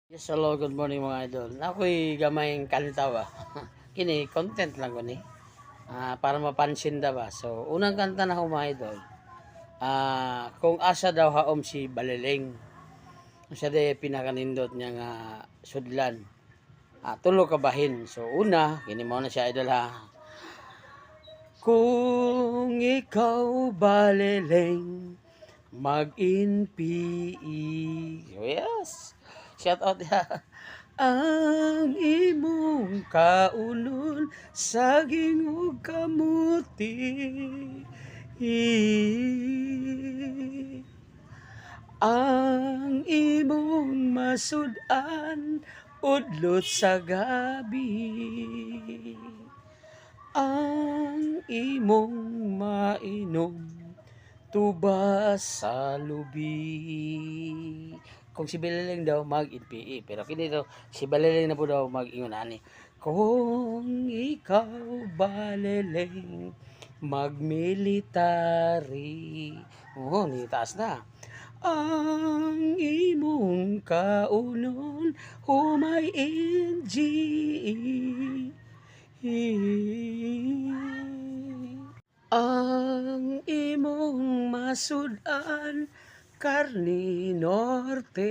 Yes, hello, good morning mga idol. Ako'y gamayng kanta ba? Kini, content lang ko ni. Para mapansin da ba? So, unang kanta na ko mga idol. Kung asa daw haom si Baliling. Siya de pinakanindot niya nga sudlan. Tulo ka bahin. So, una, kini mo na siya idol ha. Kung ikaw Baliling, mag-NPE. So, yes. Shout out ya. Ang imong kaunon saging ug kamuti. Ang imong masud-an udlot sa gabi. Ang imong mainom tubas sa lubi. Kung si Baliling daw mag-NPE, pero kini daw si Baliling na po daw mag-ingon ani. Kung ikaw Baliling mag-military. Oo, ni taas na. Ang imong kaunon humay NGE. Ang imong masud-an Karni Norte.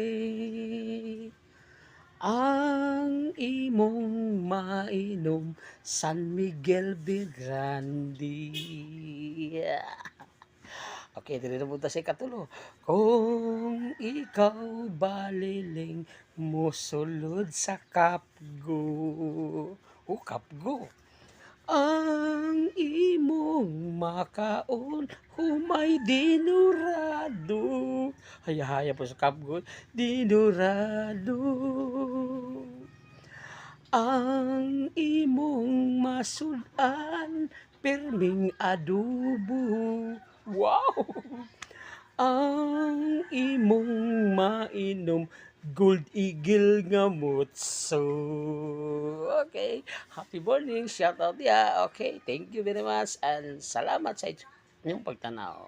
Ang imong mainom San Miguel Grande. Okay, dili na punta sa ikatulo. Kung ikaw Baliling mosulod sa Kapgo. Kapgo. Ang imong makaon humay dinurado. Haya-haya po sa Kapgo. Dinurado. Ang imong masud-an perming adobo. Wow! Ang imong mainom Gold Eagle nga mutso. Okay. Happy morning. Shout out ya. Okay. Thank you very much and salamat sa inyong pagtanaw.